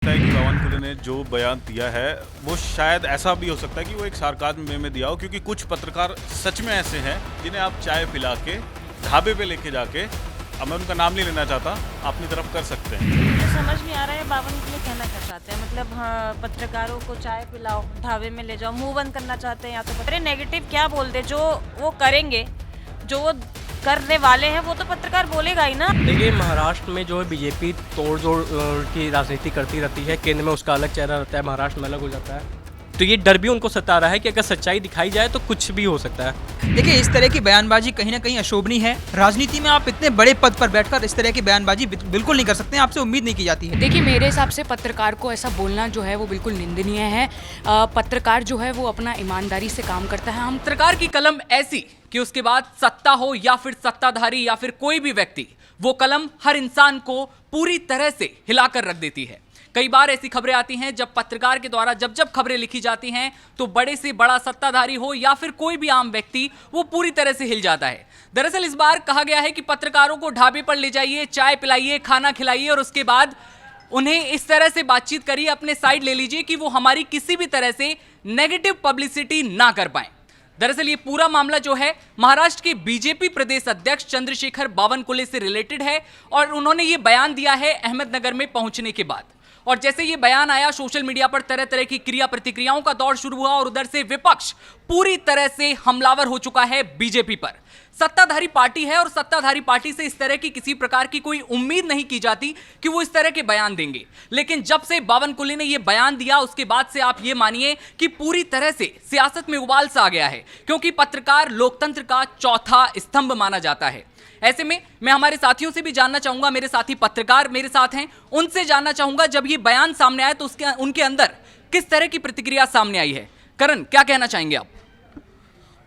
है कि पवन कुले ने जो बयान दिया है वो शायद ऐसा भी हो सकता है कि वो एक सार्काज्म में दिया हो, क्योंकि कुछ पत्रकार सच में ऐसे हैं जिन्हें आप चाय पिला के ढाबे पे लेके जाके, अब मैं उनका नाम नहीं लेना चाहता, अपनी तरफ कर सकते हैं। मुझे समझ नहीं आ रहा है बावन के लिए कहना क्या चाहते हैं। मतलब हाँ, पत्रकारों को चाय पिलाओ, ढाबे में ले जाओ, मुंह बंद करना चाहते हैं या तो पत्र नेगेटिव क्या बोल दे, जो वो करेंगे, जो वो करने वाले हैं वो तो पत्रकार बोलेगा ही ना। देखिए, महाराष्ट्र में जो है बीजेपी तोड़-जोड़ की राजनीति करती रहती है, केंद्र में उसका अलग चेहरा रहता है, महाराष्ट्र में अलग हो जाता है। तो ये डर भी उनको सता रहा है कि अगर सच्चाई दिखाई जाए तो कुछ भी हो सकता है। देखिए, इस तरह की बयानबाजी कहीं ना कहीं अशोभनीय है। राजनीति में आप इतने बड़े पद पर बैठकर इस तरह की बयानबाजी बिल्कुल नहीं कर सकते हैं, आपसे उम्मीद नहीं की जाती है। देखिए, मेरे हिसाब से पत्रकार को ऐसा बोलना जो है वो बिल्कुल निंदनीय है। पत्रकार जो है वो अपना ईमानदारी से काम करता है। हम पत्रकार की कलम ऐसी कि उसके बाद सत्ता हो या फिर सत्ताधारी या फिर कोई भी व्यक्ति, वो कलम हर इंसान को पूरी तरह से हिलाकर रख देती है। कई बार ऐसी खबरें आती हैं जब पत्रकार के द्वारा जब खबरें लिखी जाती हैं तो बड़े से बड़ा सत्ताधारी हो या फिर कोई भी आम व्यक्ति, वो पूरी तरह से हिल जाता है। दरअसल इस बार कहा गया है कि पत्रकारों को ढाबे पर ले जाइए, चाय पिलाइए, खाना खिलाइए और उसके बाद उन्हें इस तरह से बातचीत करिए, अपने साइड ले लीजिए कि वो हमारी किसी भी तरह से नेगेटिव पब्लिसिटी ना कर पाए। दरअसल ये पूरा मामला जो है महाराष्ट्र के बीजेपी प्रदेश अध्यक्ष चंद्रशेखर बावनकुले से रिलेटेड है और उन्होंने ये बयान दिया है अहमदनगर में पहुंचने के बाद। और जैसे ये बयान आया, सोशल मीडिया पर तरह तरह की क्रिया प्रतिक्रियाओं का दौर शुरू हुआ और उधर से विपक्ष पूरी तरह से हमलावर हो चुका है बीजेपी पर। सत्ताधारी पार्टी है और सत्ताधारी पार्टी से इस तरह की किसी प्रकार की कोई उम्मीद नहीं की जाती कि वो इस तरह के बयान देंगे। लेकिन जब से बावनकुले ने ये बयान दिया उसके बाद से आप ये मानिए कि पूरी तरह से सियासत में उबाल सा आ गया है, क्योंकि पत्रकार लोकतंत्र का चौथा स्तंभ माना जाता है। ऐसे में मैं हमारे साथियों से भी जानना चाहूंगा, मेरे साथी पत्रकार मेरे साथ हैं, उनसे जानना चाहूंगा जब ये बयान सामने आया तो उनके अंदर किस तरह की प्रतिक्रिया सामने आई है। करण, क्या कहना चाहेंगे आप?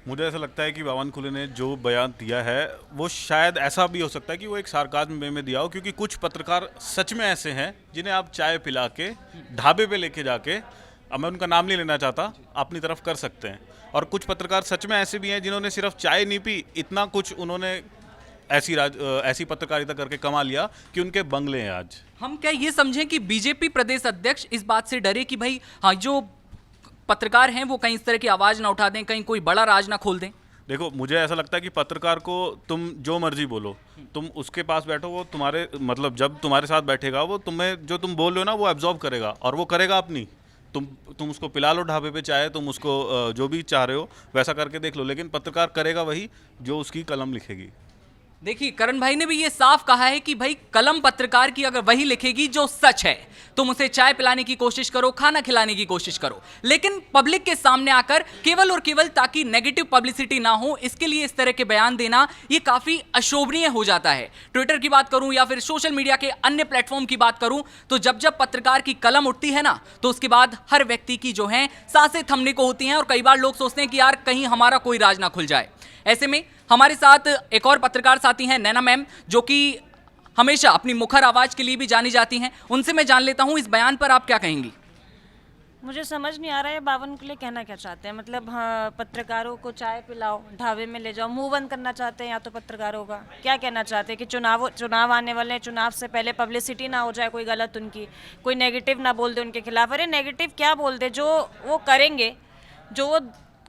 मुझे ऐसा लगता है कि बावनकुले ने जो बयान दिया है वो शायद ऐसा भी हो सकता है कि वो एक सार्काज्म में दिया हो, क्योंकि कुछ पत्रकार सच में ऐसे हैं जिन्हें आप चाय पिला के ढाबे पे लेके जाके, अब मैं उनका नाम नहीं लेना चाहता, अपनी तरफ कर सकते हैं। और कुछ पत्रकार सच में ऐसे भी हैं जिन्होंने सिर्फ चाय नहीं पी, इतना कुछ उन्होंने ऐसी पत्रकारिता करके कमा लिया कि उनके बंगले हैं आज। हम क्या ये समझें कि बीजेपी प्रदेश अध्यक्ष इस बात से डरे कि भाई हाँ, जो पत्रकार हैं वो कहीं इस तरह की आवाज ना उठा दें, कहीं कोई बड़ा राज ना खोल दें? देखो, मुझे ऐसा लगता है कि पत्रकार को तुम जो मर्जी बोलो, तुम उसके पास बैठो, वो तुम्हारे मतलब जब तुम्हारे साथ बैठेगा वो तुम्हें जो तुम बोल रहे हो ना वो एब्जॉर्ब करेगा और वो करेगा अपनी। तुम उसको पिला लो ढाबे पे चाहे, तुम उसको जो भी चाह रहे हो वैसा करके देख लो, लेकिन पत्रकार करेगा वही जो उसकी कलम लिखेगी। देखिए, करण भाई ने भी ये साफ कहा है कि भाई कलम पत्रकार की अगर वही लिखेगी जो सच है, तुम उसे चाय पिलाने की कोशिश करो, खाना खिलाने की कोशिश करो, लेकिन पब्लिक के सामने आकर केवल और केवल ताकि नेगेटिव पब्लिसिटी ना हो इसके लिए इस तरह के बयान देना ये काफी अशोभनीय हो जाता है। ट्विटर की बात करूं या फिर सोशल मीडिया के अन्य प्लेटफॉर्म की बात करूं तो जब पत्रकार की कलम उठती है ना तो उसके बाद हर व्यक्ति की जो है सांसें थमने को होती हैं और कई बार लोग सोचते हैं कि यार कहीं हमारा कोई राज ना खुल जाए। ऐसे में हमारे साथ एक और पत्रकार साथी हैं, नैना मैम, जो कि हमेशा अपनी मुखर आवाज के लिए भी जानी जाती हैं। उनसे मैं जान लेता हूं इस बयान पर आप क्या कहेंगी? मुझे समझ नहीं आ रहा है बावनकुले कहना क्या चाहते हैं। मतलब हाँ, पत्रकारों को चाय पिलाओ, ढाबे में ले जाओ, मुंह बंद करना चाहते हैं या तो पत्रकारों का क्या कहना चाहते हैं कि चुनाव आने वाले हैं, चुनाव से पहले पब्लिसिटी ना हो जाए, कोई गलत उनकी कोई नेगेटिव ना बोल दे उनके खिलाफ। अरे नेगेटिव क्या बोल दे, जो वो करेंगे, जो वो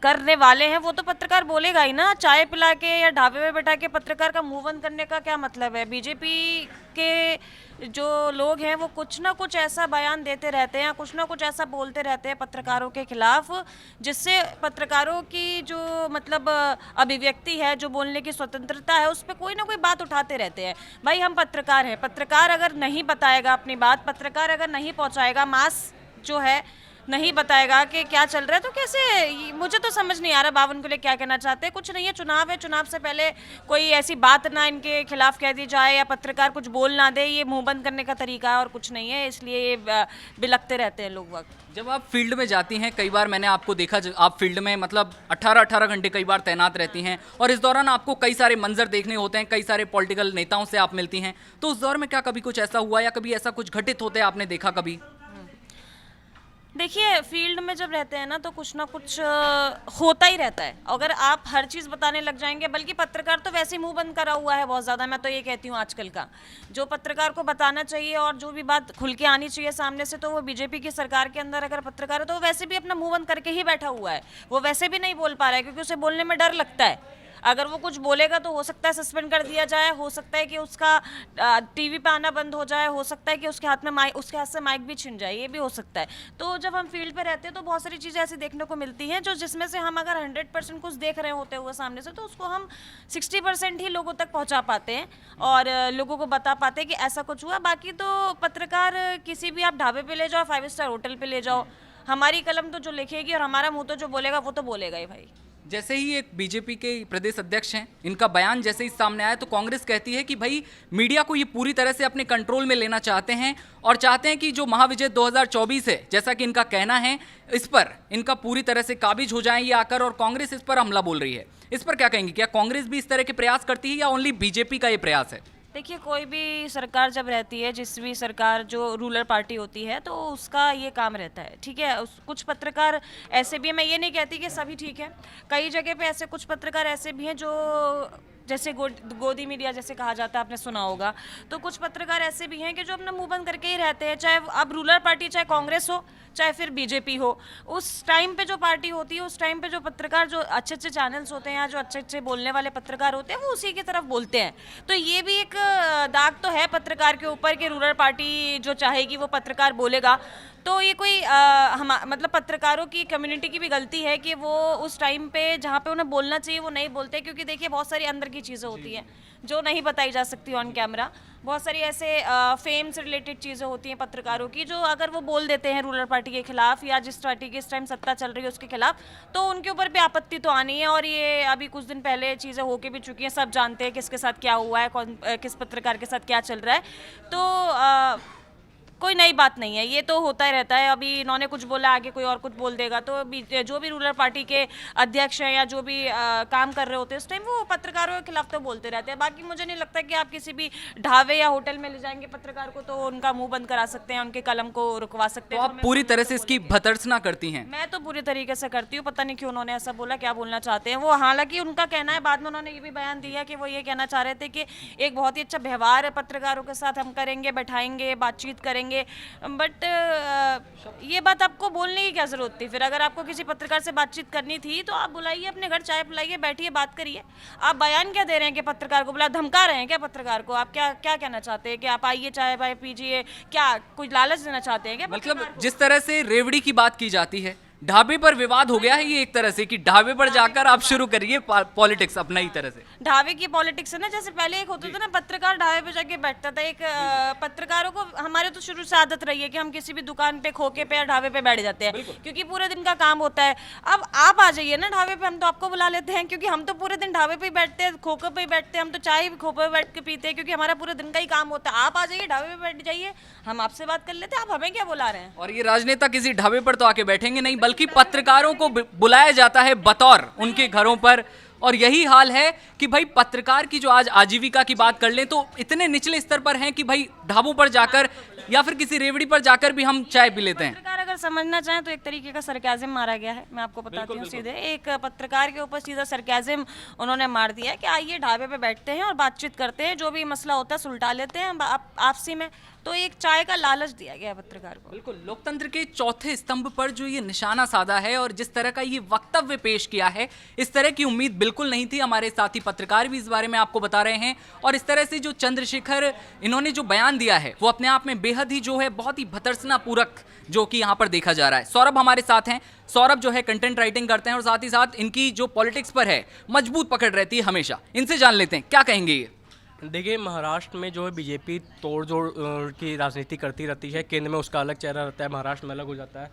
करने वाले हैं वो तो पत्रकार बोलेगा ही ना। चाय पिला के या ढाबे में बैठा के पत्रकार का मुंह बंद करने का क्या मतलब है? बीजेपी के जो लोग हैं वो कुछ ना कुछ ऐसा बयान देते रहते हैं, कुछ ना कुछ ऐसा बोलते रहते हैं पत्रकारों के खिलाफ, जिससे पत्रकारों की जो मतलब अभिव्यक्ति है, जो बोलने की स्वतंत्रता है, उस पर कोई ना कोई बात उठाते रहते हैं। भाई हम पत्रकार हैं, पत्रकार अगर नहीं बताएगा अपनी बात, पत्रकार अगर नहीं पहुंचाएगा, मास जो है नहीं बताएगा कि क्या चल रहा है, तो कैसे? मुझे तो समझ नहीं आ रहा बावनकुले क्या कहना चाहते हैं। कुछ नहीं है, चुनाव है, चुनाव से पहले कोई ऐसी बात ना इनके खिलाफ कह दी जाए या पत्रकार कुछ बोल ना दे, ये मुंह बंद करने का तरीका है और कुछ नहीं है, इसलिए ये बिलकते रहते हैं लोग वक्त। जब आप फील्ड में जाती हैं, कई बार मैंने आपको देखा, आप फील्ड में मतलब 18-18 घंटे कई बार तैनात रहती हैं और इस दौरान आपको कई सारे मंजर देखने होते हैं, कई सारे पॉलिटिकल नेताओं से आप मिलती हैं, तो उस दौर में क्या कभी कुछ ऐसा हुआ या कभी ऐसा कुछ घटित होते आपने देखा कभी? देखिए फील्ड में जब रहते हैं ना तो कुछ ना कुछ होता ही रहता है। अगर आप हर चीज़ बताने लग जाएंगे, बल्कि पत्रकार तो वैसे ही मुंह बंद करा हुआ है बहुत ज़्यादा, मैं तो ये कहती हूँ आजकल का। जो पत्रकार को बताना चाहिए और जो भी बात खुल के आनी चाहिए सामने से, तो वो बीजेपी की सरकार के अंदर अगर पत्रकार है तो वो वैसे भी अपना मुंह बंद करके ही बैठा हुआ है। वो वैसे भी नहीं बोल पा रहा है क्योंकि उसे बोलने में डर लगता है। अगर वो कुछ बोलेगा तो हो सकता है सस्पेंड कर दिया जाए, हो सकता है कि उसका टीवी पे आना बंद हो जाए, हो सकता है कि उसके हाथ से माइक भी छिन जाए, ये भी हो सकता है। तो जब हम फील्ड पे रहते हैं तो बहुत सारी चीज़ें ऐसी देखने को मिलती हैं जो जिसमें से हम अगर 100% कुछ देख रहे होते हुए सामने से, तो उसको हम 60% ही लोगों तक पहुंचा पाते हैं और लोगों को बता पाते हैं कि ऐसा कुछ हुआ। बाकी तो पत्रकार किसी भी आप ढाबे पे ले जाओ, 5 स्टार होटल पे ले जाओ, हमारी कलम तो जो लिखेगी और हमारा मुंह तो जो बोलेगा वो तो बोलेगा ही भाई। जैसे ही एक बीजेपी के प्रदेश अध्यक्ष हैं, इनका बयान जैसे ही सामने आया तो कांग्रेस कहती है कि भाई मीडिया को ये पूरी तरह से अपने कंट्रोल में लेना चाहते हैं और चाहते हैं कि जो महाविजय 2024 है, जैसा कि इनका कहना है, इस पर इनका पूरी तरह से काबिज हो जाए ये आकर, और कांग्रेस इस पर हमला बोल रही है। इस पर क्या कहेंगे? क्या कांग्रेस भी इस तरह के प्रयास करती है या ओनली बीजेपी का ये प्रयास है? देखिए कोई भी सरकार जब रहती है, जिस भी सरकार जो रूलर पार्टी होती है, तो उसका ये काम रहता है, ठीक है। कुछ पत्रकार ऐसे भी हैं, मैं ये नहीं कहती कि सभी ठीक है, कई जगह पे ऐसे कुछ पत्रकार ऐसे भी हैं जो जैसे गोदी मीडिया जैसे कहा जाता है, आपने सुना होगा। तो कुछ पत्रकार ऐसे भी हैं कि जो अपना मुंह बंद करके ही रहते हैं, चाहे अब रूलर पार्टी, चाहे कांग्रेस हो, चाहे फिर बीजेपी हो। उस टाइम पे जो पार्टी होती है, उस टाइम पे जो पत्रकार, जो अच्छे अच्छे चैनल्स होते हैं या जो अच्छे अच्छे बोलने वाले पत्रकार होते हैं, वो उसी की तरफ बोलते हैं। तो ये भी एक दाग तो है पत्रकार के ऊपर कि रूलर पार्टी जो चाहेगी वो पत्रकार बोलेगा। तो ये कोई मतलब पत्रकारों की कम्युनिटी की भी गलती है कि वो उस टाइम पे जहाँ पे उन्हें बोलना चाहिए वो नहीं बोलते, क्योंकि देखिए बहुत सारी अंदर की चीज़ें होती हैं जो नहीं बताई जा सकती ऑन कैमरा। बहुत सारी ऐसे फेम से रिलेटेड चीज़ें होती हैं पत्रकारों की, जो अगर वो बोल देते हैं रूलर पार्टी के खिलाफ या जिस पार्टी की इस टाइम सत्ता चल रही है उसके खिलाफ, तो उनके ऊपर भी आपत्ति तो आनी है। और ये अभी कुछ दिन पहले चीज़ें होके भी चुकी हैं, सब जानते हैं किसके साथ क्या हुआ है, कौन किस पत्रकार के साथ क्या चल रहा है। तो कोई नई बात नहीं है, ये तो होता ही रहता है। अभी इन्होंने कुछ बोला, आगे कोई और कुछ बोल देगा, तो जो भी रूलर पार्टी के अध्यक्ष हैं या जो भी काम कर रहे होते हैं उस टाइम, वो पत्रकारों के खिलाफ तो बोलते रहते हैं। बाकी मुझे नहीं लगता कि आप किसी भी ढाबे या होटल में ले जाएंगे पत्रकार को तो उनका मुंह बंद करा सकते हैं, उनके कलम को रुकवा सकते तो हैं। आप पूरी तरह से इसकी भर्त्सना करती हैं? मैं तो पूरी तरीके से करती हूँ, पता नहीं क्यों उन्होंने ऐसा बोला, क्या बोलना चाहते हैं वो। हालांकि उनका कहना है, बाद में उन्होंने ये भी बयान दिया कि वो ये कहना चाह रहे थे कि एक बहुत ही अच्छा व्यवहार पत्रकारों के साथ हम करेंगे, बैठाएंगे, बातचीत करेंगे। बट ये बात आपको बोलने की क्या जरूरत थी? फिर अगर आपको किसी पत्रकार से बातचीत करनी थी तो आप बुलाइए, अपने घर चाय पिलाइए, बैठिए, बात करिए। आप बयान क्या दे रहे हैं कि पत्रकार को बुला, धमका रहे हैं क्या पत्रकार को? आप क्या क्या कहना चाहते हैं कि आप आइए, चाय वाय पीजिए, क्या कुछ लालच देना चाहते हैं क्या? मतलब जिस तरह से रेवड़ी की बात की जाती है, ढाबे पर विवाद हो गया है ये एक तरह से कि ढाबे पर जाकर आप शुरू करिए पॉलिटिक्स अपना ही तरह से। ढाबे की पॉलिटिक्स है ना, जैसे पहले एक होता था ना, पत्रकार ढाबे पे जाके बैठता था। एक पत्रकारों को हमारे तो शुरू से आदत रही है कि हम किसी भी दुकान पे, खोके पे या ढाबे पे बैठ जाते हैं, क्योंकि पूरे दिन का काम होता है। अब आप आ जाइए ना ढाबे पे, हम तो आपको बुला लेते हैं, क्योंकि हम तो पूरे दिन ढाबे पे ही बैठते हैं, खोके पे ही बैठते हैं। हम तो चाय भी खोपे पे बैठ के पीते हैं, क्योंकि हमारा पूरे दिन का ही काम होता है। आप आ जाइए, ढाबे पे बैठ जाइए, हम आपसे बात कर लेते हैं, आप हमें क्या बुला रहे हैं? और ये राजनेता किसी ढाबे पर तो आके बैठेंगे नहीं, बल्कि पत्रकारों को बुलाया जाता है बतौर उनके घरों पर। और यही हाल है कि भाई पत्रकार की जो आज आजीविका की बात कर लें तो इतने निचले स्तर पर हैं कि भाई ढाबों पर जाकर या फिर किसी रेवड़ी पर जाकर भी हम चाय पी लेते हैं। पत्रकार अगर समझना चाहें तो एक तरीके का सरकाज़म मारा गया है। मैं आपको बताती हूँ सीधे, एक पत्रकार के ऊपर सीधा सरकाज़म उन्होंने मार दिया है कि आइए ढाबे पे बैठते हैं और बातचीत करते हैं, जो भी मसला होता है सुलझा लेते हैं आपसी में। तो एक चाय का लालच दिया गया है पत्रकार को। बिल्कुल, लोकतंत्र के चौथे स्तंभ पर जो ये निशाना साधा है और जिस तरह का ये वक्तव्य पेश किया है, इस तरह की उम्मीद बिल्कुल नहीं थी। हमारे साथी पत्रकार भी इस बारे में आपको बता रहे हैं। और इस तरह से जो चंद्रशेखर इन्होंने जो बयान दिया है वो अपने आप में बेहद ही जो है बहुत ही भर्त्सना पूरक जो कि यहाँ पर देखा जा रहा है। सौरभ हमारे साथ हैं। सौरभ जो है कंटेंट राइटिंग करते हैं और साथ ही साथ इनकी जो पॉलिटिक्स पर है मजबूत पकड़ रहती है हमेशा। इनसे जान लेते हैं क्या कहेंगे ये। देखिए, महाराष्ट्र में जो है बीजेपी तोड़ जोड़ की राजनीति करती रहती है, केंद्र में उसका अलग चेहरा रहता है, महाराष्ट्र में अलग हो जाता है।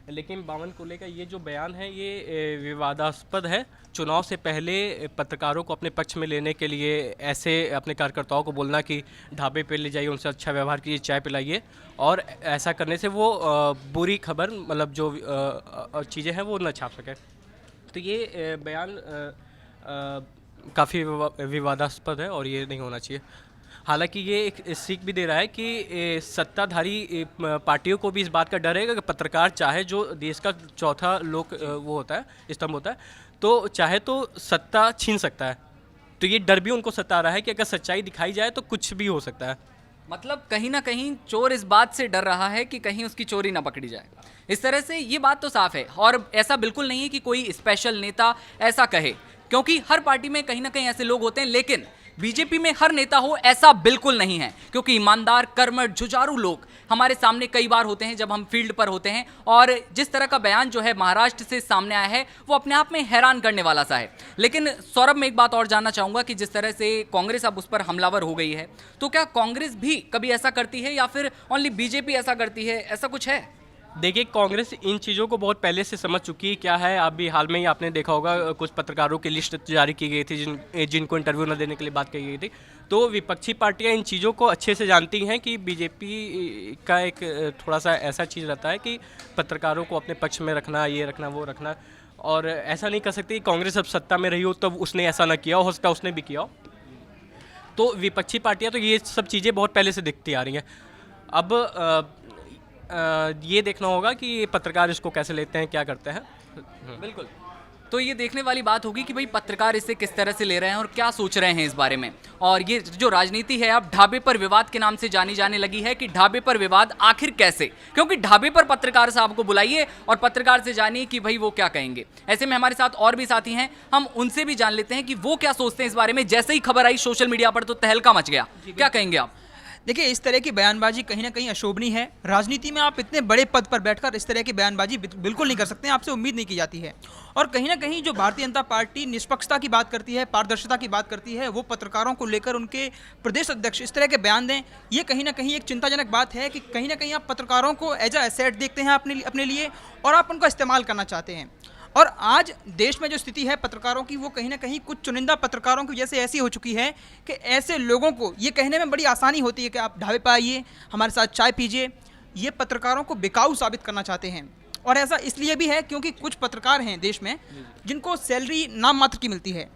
लेकिन बावनकुले का ये जो बयान है ये विवादास्पद है। चुनाव से पहले पत्रकारों को अपने पक्ष में लेने के लिए ऐसे अपने कार्यकर्ताओं को बोलना कि ढाबे पे ले जाइए, उनसे अच्छा व्यवहार कीजिए, चाय पिलाइए, और ऐसा करने से वो बुरी खबर, मतलब जो चीज़ें हैं वो न छाप सके। तो ये बयान काफ़ी विवादास्पद है और ये नहीं होना चाहिए। हालांकि ये एक सीख भी दे रहा है कि सत्ताधारी पार्टियों को भी इस बात का डर है कि पत्रकार चाहे, जो देश का चौथा वो होता है, स्तंभ होता है, तो चाहे तो सत्ता छीन सकता है। तो ये डर भी उनको सता रहा है कि अगर सच्चाई दिखाई जाए तो कुछ भी हो सकता है। मतलब कहीं ना कहीं चोर इस बात से डर रहा है कि कहीं उसकी चोरी ना पकड़ी जाए। इस तरह से ये बात तो साफ है, और ऐसा बिल्कुल नहीं है कि कोई स्पेशल नेता ऐसा कहे, क्योंकि हर पार्टी में कहीं ना कहीं ऐसे लोग होते हैं, लेकिन बीजेपी में हर नेता हो ऐसा बिल्कुल नहीं है, क्योंकि ईमानदार, कर्मठ, जुझारू लोग हमारे सामने कई बार होते हैं जब हम फील्ड पर होते हैं। और जिस तरह का बयान जो है महाराष्ट्र से सामने आया है वो अपने आप में हैरान करने वाला सा है। लेकिन सौरभ, मैं एक बात और जानना चाहूंगा कि जिस तरह से कांग्रेस अब उस पर हमलावर हो गई है, तो क्या कांग्रेस भी कभी ऐसा करती है या फिर ओनली बीजेपी ऐसा करती है, ऐसा कुछ है? देखिए, कांग्रेस इन चीज़ों को बहुत पहले से समझ चुकी है। क्या है, अभी हाल में ही आपने देखा होगा कुछ पत्रकारों की लिस्ट जारी की गई थी जिनको इंटरव्यू न देने के लिए बात कही गई थी। तो विपक्षी पार्टियां इन चीज़ों को अच्छे से जानती हैं कि बीजेपी का एक थोड़ा सा ऐसा चीज़ रहता है कि पत्रकारों को अपने पक्ष में रखना, ये रखना, वो रखना, और ऐसा नहीं कर सकती कांग्रेस अब सत्ता में रही हो तब उसने ऐसा ना किया हो सकता उसने भी किया हो। तो विपक्षी पार्टियाँ तो ये सब चीज़ें बहुत पहले से दिखती आ रही हैं। अब ये देखना होगा कि ये पत्रकार इसको कैसे लेते हैं, क्या करते हैं। बिल्कुल, तो ये देखने वाली बात होगी कि भाई पत्रकार इसे किस तरह से ले रहे हैं और क्या सोच रहे हैं इस बारे में। और ये जो राजनीति है अब ढाबे पर विवाद के नाम से जानी जाने लगी है कि ढाबे पर विवाद आखिर कैसे, क्योंकि ढाबे पर पत्रकार साहब को बुलाइए और पत्रकार से जानिए कि भाई वो क्या कहेंगे। ऐसे में हमारे साथ और भी साथी हैं, हम उनसे भी जान लेते हैं कि वो क्या सोचते हैं इस बारे में। जैसे ही खबर आई सोशल मीडिया पर तो तहलका मच गया, क्या कहेंगे आप? देखिए, इस तरह की बयानबाजी कहीं ना कहीं अशोभनीय है। राजनीति में आप इतने बड़े पद पर बैठकर इस तरह की बयानबाजी बिल्कुल नहीं कर सकते हैं, आपसे उम्मीद नहीं की जाती है। और कहीं ना कहीं जो भारतीय जनता पार्टी निष्पक्षता की बात करती है, पारदर्शिता की बात करती है, वो पत्रकारों को लेकर उनके प्रदेश अध्यक्ष इस तरह के बयान दें, ये कहीं ना कहीं एक चिंताजनक बात है कि कहीं ना कहीं आप पत्रकारों को एज अ एसेट देखते हैं अपने लिए, और आप उनका इस्तेमाल करना चाहते हैं। और आज देश में जो स्थिति है पत्रकारों की, वो कहीं ना कहीं कुछ चुनिंदा पत्रकारों की वजह से ऐसी हो चुकी है कि ऐसे लोगों को ये कहने में बड़ी आसानी होती है कि आप ढाबे पर आइए, हमारे साथ चाय पीजिए। ये पत्रकारों को बिकाऊ साबित करना चाहते हैं, और ऐसा इसलिए भी है क्योंकि कुछ पत्रकार हैं देश में जिनको सैलरी नाम मात्र की मिलती है।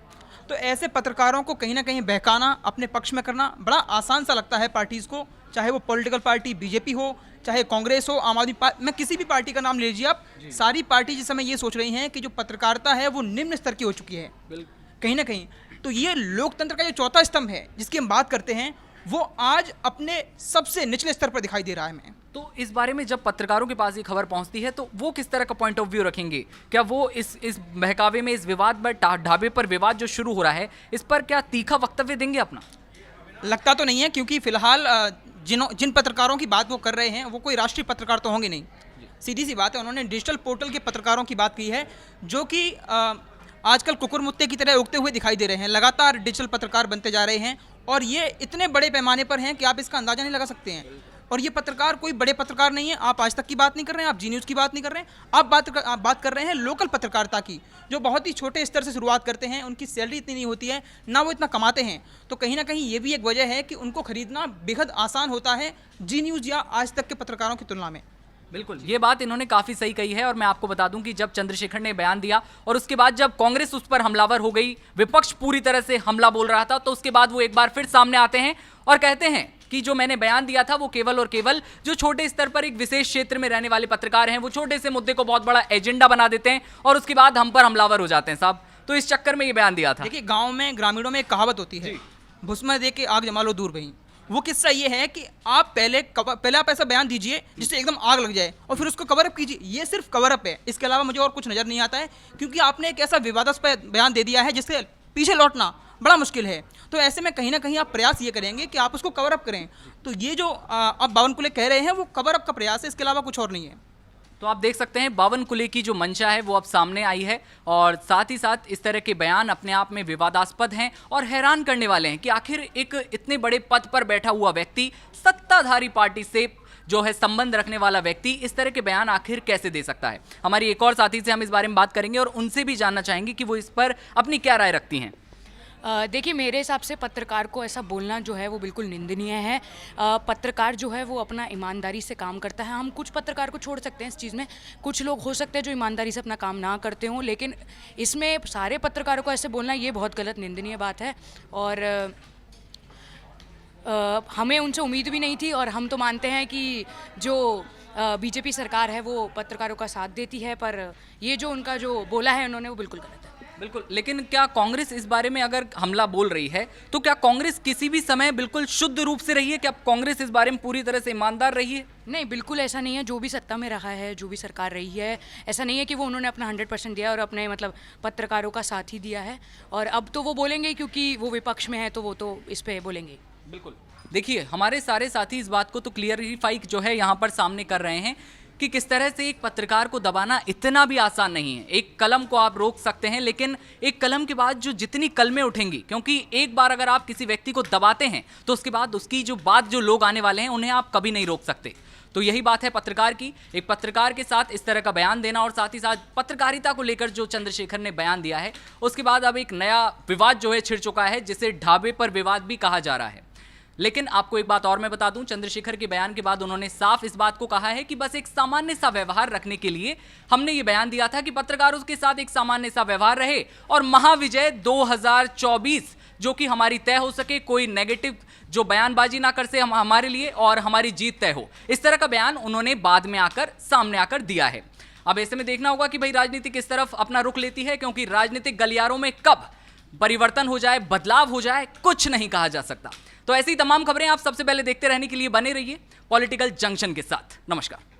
तो ऐसे पत्रकारों को कहीं ना कहीं बहकाना, अपने पक्ष में करना बड़ा आसान सा लगता है पार्टीज़ को, चाहे वो पॉलिटिकल पार्टी बीजेपी हो, चाहे कांग्रेस हो, आम आदमी पार्टी, मैं किसी भी पार्टी का नाम ले लीजिए आप, सारी पार्टी जिस समय ये सोच रही हैं कि जो पत्रकारिता है वो निम्न स्तर की हो चुकी है कहीं ना कहीं। तो ये लोकतंत्र का जो चौथा स्तंभ है जिसकी हम बात करते हैं, वो आज अपने सबसे निचले स्तर पर दिखाई दे रहा है हमें। तो इस बारे में जब पत्रकारों के पास ये खबर पहुंचती है तो वो किस तरह का पॉइंट ऑफ व्यू रखेंगे? क्या वो इस बहकावे में, इस विवाद में, ढाबे पर विवाद जो शुरू हो रहा है, इस पर क्या तीखा वक्तव्य देंगे अपना? लगता तो नहीं है, क्योंकि फिलहाल जिन पत्रकारों की बात वो कर रहे हैं वो कोई राष्ट्रीय पत्रकार तो होंगे नहीं। सीधी सी बात है, उन्होंने डिजिटल पोर्टल के पत्रकारों की बात की है, जो कि आजकल कुकुरमुत्ते की तरह उगते हुए दिखाई दे रहे हैं। लगातार डिजिटल पत्रकार बनते जा रहे हैं, और ये इतने बड़े पैमाने पर हैं कि आप इसका अंदाजा नहीं लगा सकते हैं। और ये पत्रकार कोई बड़े पत्रकार नहीं है। आप आज तक की बात नहीं कर रहे हैं, आप जी न्यूज़ की बात नहीं कर रहे हैं, आप बात कर रहे हैं लोकल पत्रकारिता की, जो बहुत ही छोटे स्तर से शुरुआत करते हैं। उनकी सैलरी इतनी नहीं होती है, ना वो इतना कमाते हैं। तो कहीं ना कहीं ये भी एक वजह है कि उनको खरीदना बेहद आसान होता है जी न्यूज़ या आज तक के पत्रकारों की तुलना में। बिल्कुल, ये बात इन्होंने काफी सही कही है। और मैं आपको बता दूं कि जब चंद्रशेखर ने बयान दिया और उसके बाद जब कांग्रेस उस पर हमलावर हो गई, विपक्ष पूरी तरह से हमला बोल रहा था, तो उसके बाद वो एक बार फिर सामने आते हैं और कहते हैं कि जो मैंने बयान दिया था वो केवल और केवल जो छोटे स्तर पर एक विशेष क्षेत्र में रहने वाले पत्रकार हैं, वो छोटे से मुद्दे को बहुत बड़ा एजेंडा बना देते हैं और उसके बाद हम पर हमलावर हो जाते हैं साहब। तो इस चक्कर में ये बयान दिया था। देखिए, गाँव में, ग्रामीणों में एक कहावत होती है, भुस्मा दे के आग जमा लो दूर वहीं। वो किस्सा ये है कि आप पहले आप ऐसा बयान दीजिए जिससे एकदम आग लग जाए, और फिर उसको कवर अप कीजिए। ये सिर्फ कवर अप है, इसके अलावा मुझे और कुछ नज़र नहीं आता है, क्योंकि आपने एक ऐसा विवादास्पद बयान दे दिया है जिससे पीछे लौटना बड़ा मुश्किल है। तो ऐसे में कहीं ना कहीं आप प्रयास ये करेंगे कि आप उसको कवर अप करें। तो ये जो आप बावनकुले कह रहे हैं वो कवर अप का प्रयास है, इसके अलावा कुछ और नहीं है। तो आप देख सकते हैं बावनकुले की जो मंशा है वो अब सामने आई है, और साथ ही साथ इस तरह के बयान अपने आप में विवादास्पद हैं और हैरान करने वाले हैं कि आखिर एक इतने बड़े पद पर बैठा हुआ व्यक्ति, सत्ताधारी पार्टी से जो है संबंध रखने वाला व्यक्ति, इस तरह के बयान आखिर कैसे दे सकता है। हमारी एक और साथी से हम इस बारे में बात करेंगे और उनसे भी जानना चाहेंगे कि वो इस पर अपनी क्या राय रखती हैं। देखिए, मेरे हिसाब से पत्रकार को ऐसा बोलना जो है वो बिल्कुल निंदनीय है। पत्रकार जो है वो अपना ईमानदारी से काम करता है। हम कुछ पत्रकार को छोड़ सकते हैं इस चीज़ में, कुछ लोग हो सकते हैं जो ईमानदारी से अपना काम ना करते हों, लेकिन इसमें सारे पत्रकारों को ऐसे बोलना ये बहुत गलत, निंदनीय बात है। और हमें उनसे उम्मीद भी नहीं थी और हम तो मानते हैं कि जो बीजेपी सरकार है वो पत्रकारों का साथ देती है, पर ये जो उनका जो बोला है उन्होंने वो बिल्कुल गलत है। बिल्कुल, लेकिन क्या कांग्रेस इस बारे में अगर हमला बोल रही है तो क्या कांग्रेस किसी भी समय बिल्कुल शुद्ध रूप से रही है? क्या कांग्रेस इस बारे में पूरी तरह से ईमानदार रही है? नहीं, बिल्कुल ऐसा नहीं है। जो भी सत्ता में रहा है, जो भी सरकार रही है, ऐसा नहीं है कि वो उन्होंने अपना 100% दिया और अपने मतलब पत्रकारों का साथ ही दिया है। और अब तो वो बोलेंगे क्योंकि वो विपक्ष में है तो वो तो इस पे बोलेंगे। बिल्कुल, देखिए हमारे सारे साथी इस बात को तो क्लियरिफाई जो है यहाँ पर सामने कर रहे हैं कि किस तरह से एक पत्रकार को दबाना इतना भी आसान नहीं है। एक कलम को आप रोक सकते हैं, लेकिन एक कलम के बाद जो जितनी कलमें उठेंगी, क्योंकि एक बार अगर आप किसी व्यक्ति को दबाते हैं तो उसके बाद उसकी जो बात जो लोग आने वाले हैं उन्हें आप कभी नहीं रोक सकते। तो यही बात है पत्रकार की। एक पत्रकार के साथ इस तरह का बयान देना और साथ ही साथ पत्रकारिता को लेकर जो चंद्रशेखर ने बयान दिया है, उसके बाद अब एक नया विवाद जो है छिड़ चुका है, जिसे ढाबे पर विवाद भी कहा जा रहा है। लेकिन आपको एक बात और मैं बता दूं, चंद्रशेखर के बयान के बाद उन्होंने साफ इस बात को कहा है कि बस एक सामान्य सा व्यवहार रखने के लिए हमने ये बयान दिया था कि पत्रकारों के साथ एक सामान्य सा व्यवहार रहे और महाविजय 2024 जो कि हमारी तय हो सके, कोई नेगेटिव जो बयानबाजी ना कर से हम हमारे लिए और हमारी जीत तय हो। इस तरह का बयान उन्होंने बाद में आकर सामने आकर दिया है। अब ऐसे में देखना होगा कि भाई राजनीति किस तरफ अपना रुख लेती है, क्योंकि राजनीतिक गलियारों में कब परिवर्तन हो जाए, बदलाव हो जाए, कुछ नहीं कहा जा सकता। तो ऐसी तमाम खबरें आप सबसे पहले देखते रहने के लिए बने रहिए पॉलिटिकल जंक्शन के साथ। नमस्कार।